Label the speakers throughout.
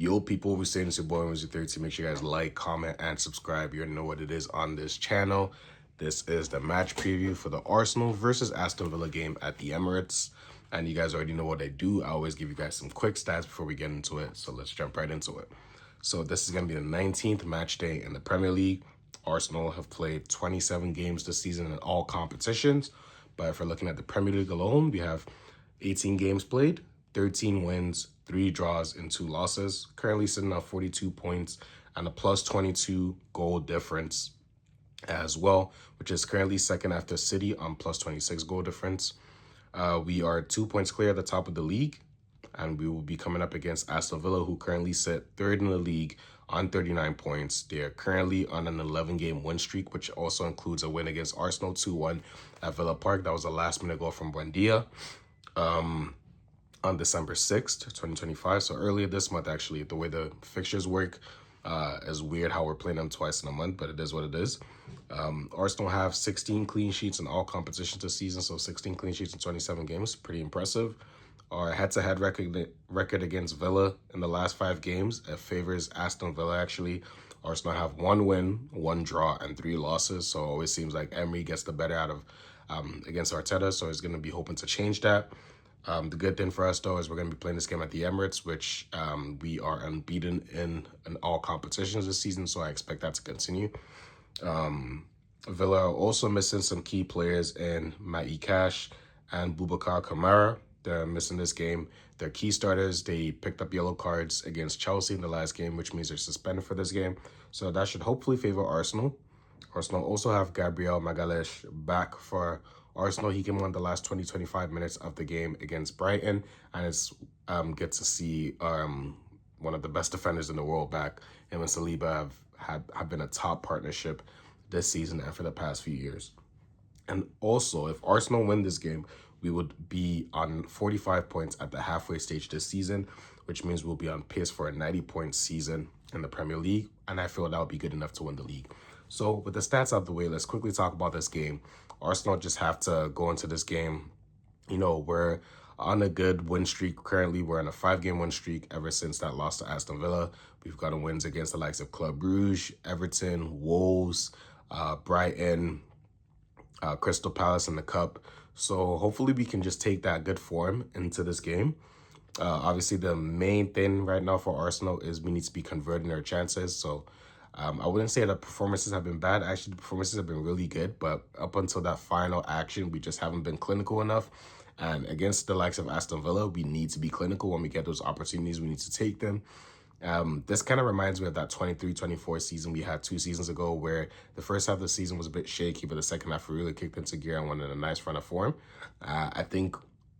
Speaker 1: Yo, people, we're saying it's your boy, Wizzy 13. Make sure you guys like, comment, and subscribe. You already know what it is on this channel. This is the match preview for the Arsenal versus Aston Villa game at the Emirates. And you guys already know what I do. I always give you guys some quick stats before we get into it. So let's jump right into it. So this is going to be the 19th match day in the Premier League. Arsenal have played 27 games this season in all competitions. But if we're looking at the Premier League alone, we have 18 games played, 13 wins, 3 draws, and 2 losses. Currently sitting at 42 points and a plus 22 goal difference as well, which is currently second after City on plus 26 goal difference. We are 2 points clear at the top of the league, and we will be coming up against Aston Villa, who currently sit third in the league on 39 points. They are currently on an 11-game win streak, which also includes a win against Arsenal 2-1 at Villa Park. That was a last-minute goal from Buendia on December 6th, 2025. So earlier this month, actually. The way the fixtures work is weird how we're playing them twice in a month, but it is what it is. Arsenal have 16 clean sheets in all competitions this season, so 16 clean sheets in 27 games. Pretty impressive. Our head-to-head record against Villa in the last 5 games, it favors Aston Villa, actually. Arsenal have 1 win, 1 draw, and 3 losses, so it always seems like Emery gets the better out of against Arteta, so he's going to be hoping to change that. The good thing for us, though, is we're going to be playing this game at the Emirates, which we are unbeaten in all competitions this season, so I expect that to continue. Villa are also missing some key players in Cash and Boubacar Kamara. They're missing this game. They're key starters. They picked up yellow cards against Chelsea in the last game, which means they're suspended for this game. So that should hopefully favor Arsenal. Arsenal also have Gabriel Magalhães back for Arsenal. He came on the last 20-25 minutes of the game against Brighton, and it's good to see one of the best defenders in the world back. Him and Saliba have been a top partnership this season and for the past few years. And also, if Arsenal win this game, we would be on 45 points at the halfway stage this season, which means we'll be on pace for a 90-point season in the Premier League, and I feel that would be good enough to win the league. So with the stats out of the way, let's quickly talk about this game. Arsenal just have to go into this game. You know, we're on a good win streak. Currently, we're on a 5-game win streak ever since that loss to Aston Villa. We've gotten wins against the likes of Club Brugge, Everton, Wolves, Brighton, Crystal Palace in the Cup. So hopefully we can just take that good form into this game. Obviously, the main thing right now for Arsenal is we need to be converting our chances. So I wouldn't say that performances have been bad. Actually, the performances have been really good. But up until that final action, we just haven't been clinical enough. And against the likes of Aston Villa, we need to be clinical. When we get those opportunities, we need to take them. This kind of reminds me of that 23-24 season we had 2 seasons ago, where the first half of the season was a bit shaky, but the second half we really kicked into gear and went in a nice run of form. I think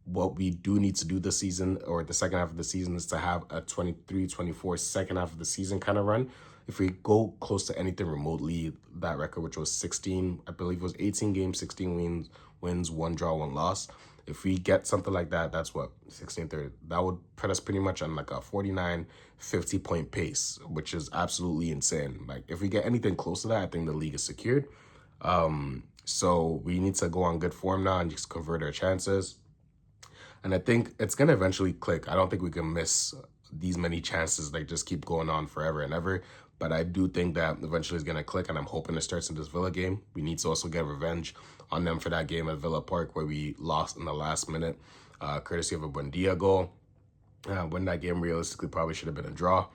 Speaker 1: what we do need to do this season, or the second half of the season, is to have a 23-24 second half of the season kind of run. If we go close to anything remotely, that record, which was 16, I believe it was 18 games, 16 wins, 1 draw, 1 loss. If we get something like that, that's what, 16-30. That would put us pretty much on like a 49, 50-point pace, which is absolutely insane. Like, if we get anything close to that, I think the league is secured. So we need to go on good form now and just convert our chances. And I think it's going to eventually click. I don't think we can miss these many chances, like just keep going on forever and ever. But I do think that eventually it's going to click, and I'm hoping it starts in this Villa game. We need to also get revenge on them for that game at Villa Park where we lost in the last minute, courtesy of a Buendia goal. When that game realistically probably should have been a draw.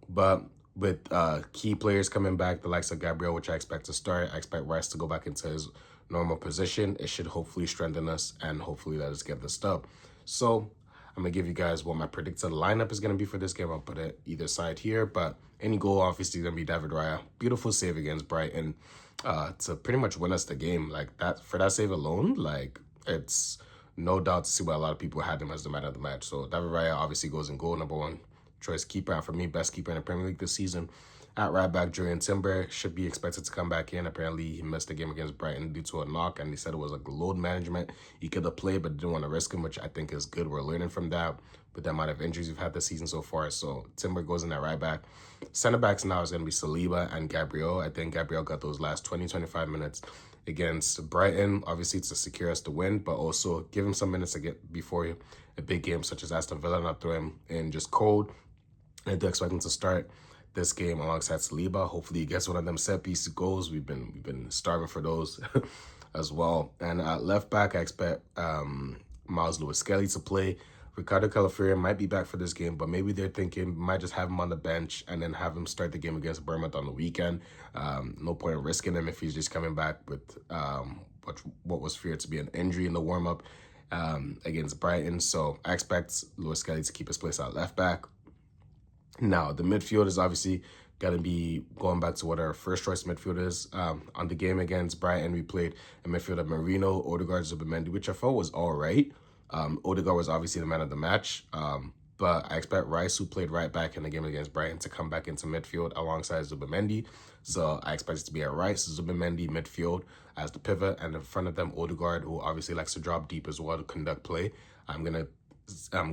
Speaker 1: But with key players coming back, the likes of Gabriel, which I expect to start, I expect Rice to go back into his normal position. It should hopefully strengthen us and hopefully let us get the stub. So I'm going to give you guys what my predicted lineup is going to be for this game. I'll put it either side here, but any goal obviously is going to be David Raya. Beautiful save against Brighton to pretty much win us the game. Like, that, for that save alone, like, it's no doubt to see why a lot of people had him as the man of the match. So David Raya obviously goes in goal, #1 choice keeper, and for me, best keeper in the Premier League this season. At right back, Julian Timber should be expected to come back in. Apparently, he missed the game against Brighton due to a knock, and he said it was like load management. He could have played, but didn't want to risk him, which I think is good. We're learning from that with the amount of injuries we've had this season so far. So Timber goes in at right back. Center backs now is going to be Saliba and Gabriel. I think Gabriel got those last 20-25 minutes against Brighton, obviously to secure us the win, but also give him some minutes to get before a big game such as Aston Villa, not throw him in just cold. I do expect him to start this game alongside Saliba. Hopefully he gets one of them set piece goals. We've been starving for those as well. And at left back, I expect Miles Lewis-Skelly to play. Ricardo Calafiori might be back for this game, but maybe they're thinking might just have him on the bench and then have him start the game against Bournemouth on the weekend. No point in risking him if he's just coming back with what was feared to be an injury in the warm-up against Brighton. So I expect Lewis-Skelly to keep his place at left back. Now, the midfield is obviously going to be going back to what our first choice midfield is. On the game against Brighton, we played a midfield of Marino, Odegaard, Zubimendi, which I felt was all right. Odegaard was obviously the man of the match. But I expect Rice, who played right back in the game against Brighton, to come back into midfield alongside Zubimendi. So I expect it to be a Rice, Zubimendi midfield as the pivot, and in front of them, Odegaard, who obviously likes to drop deep as well to conduct play. I'm going to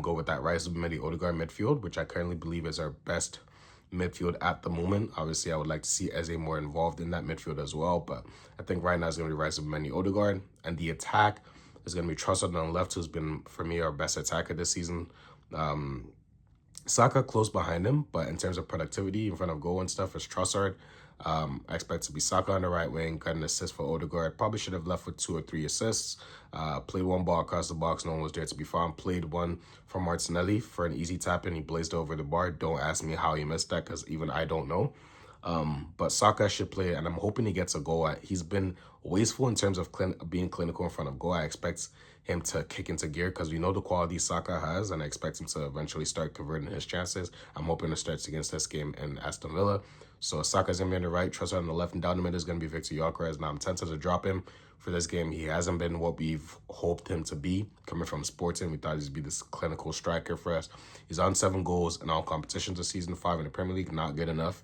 Speaker 1: go with that Rice, Zubimendi, Odegaard midfield, which I currently believe is our best midfield at the moment. Obviously, I would like to see Eze more involved in that midfield as well, but I think right now it's going to be Rice, Zubimendi, Odegaard, and the attack is going to be Trossard on the left, who's been, for me, our best attacker this season. Saka close behind him, but in terms of productivity in front of goal and stuff, is Trossard. I expect to be Saka on the right wing, got an assist for Odegaard. Probably should have left with 2 or 3 assists. Played one ball across the box, no one was there to be found. Played one from Martinelli for an easy tap in. He blazed over the bar. Don't ask me how he missed that, because even I don't know. But Saka should play, and I'm hoping he gets a goal. He's been wasteful in terms of being clinical in front of goal. I expect him to kick into gear because we know the quality Saka has, and I expect him to eventually start converting his chances. I'm hoping to start against this game in Aston Villa. So Saka's going to be on the right, Trossard on the left, and down the middle is going to be Victor Gyökeres. Now I'm tempted to drop him for this game. He hasn't been what we've hoped him to be. Coming from Sporting, we thought he'd be this clinical striker for us. He's on 7 goals in all competitions this season, 5 in the Premier League, not good enough.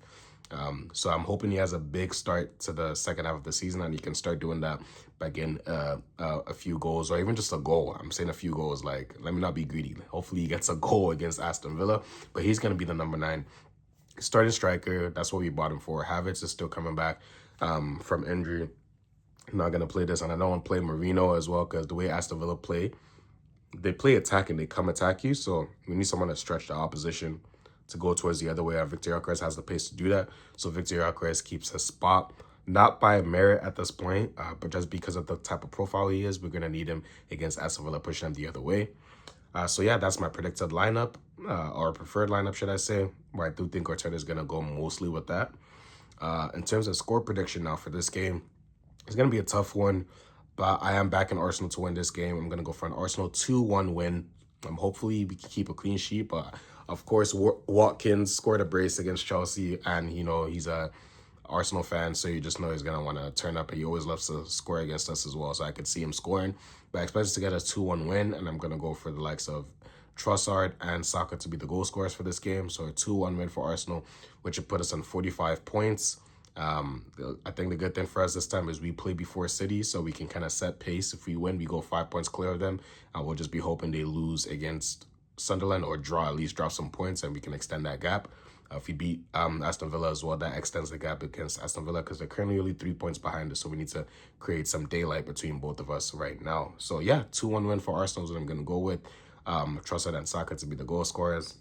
Speaker 1: So I'm hoping he has a big start to the second half of the season, and he can start doing that by getting a few goals, or even just a goal. I'm saying a few goals, like, let me not be greedy. Hopefully he gets a goal against Aston Villa, but he's going to be the number 9 starting striker. That's what we bought him for. Havertz is still coming back from injury. I'm not going to play this, and I don't want to play Marino as well, because the way Aston Villa play, they play attack and they come attack you, so we need someone to stretch the opposition to go towards the other way. Victor Gyökeres has the pace to do that, so Victor Gyökeres keeps his spot, not by merit at this point, but just because of the type of profile he is. We're going to need him against Aston Villa, pushing him the other way. So yeah, that's my predicted lineup, or preferred lineup, should I say, where I do think Arteta is going to go mostly with that. In terms of score prediction now for this game, it's going to be a tough one, but I am backing Arsenal to win this game. I'm going to go for an Arsenal 2-1 win. Hopefully we can keep a clean sheet, but of course Watkins scored a brace against Chelsea, and you know he's a Arsenal fan, so you just know he's going to want to turn up, and he always loves to score against us as well, so I could see him scoring. But I expect us to get a 2-1 win, and I'm going to go for the likes of Trossard and Saka to be the goal scorers for this game. So a 2-1 win for Arsenal, which would put us on 45 points. I think the good thing for us this time is we play before City, so we can kind of set pace. If we win, we go 5 points clear of them, and we'll just be hoping they lose against Sunderland or draw, at least drop some points, and we can extend that gap. If we beat Aston Villa as well, that extends the gap against Aston Villa, because they're currently only 3 points behind us, so we need to create some daylight between both of us right now. So yeah, 2-1 win for Arsenal is what I'm going to go with. Trossard and Saka to be the goal scorers.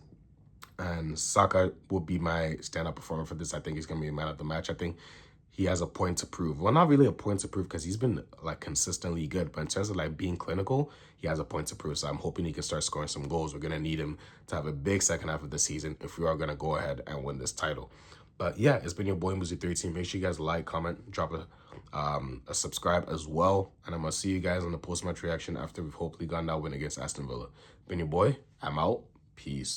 Speaker 1: And Saka will be my stand-up performer for this. I think he's going to be a man of the match. I think he has a point to prove. Well, not really a point to prove, because he's been like consistently good, but in terms of like being clinical, he has a point to prove. So I'm hoping he can start scoring some goals. We're going to need him to have a big second half of the season if we are going to go ahead and win this title. But yeah, it's been your boy Muzi13. Make sure you guys like, comment, drop a subscribe as well. And I'm going to see you guys on the post-match reaction after we've hopefully gotten that win against Aston Villa. Been your boy. I'm out. Peace.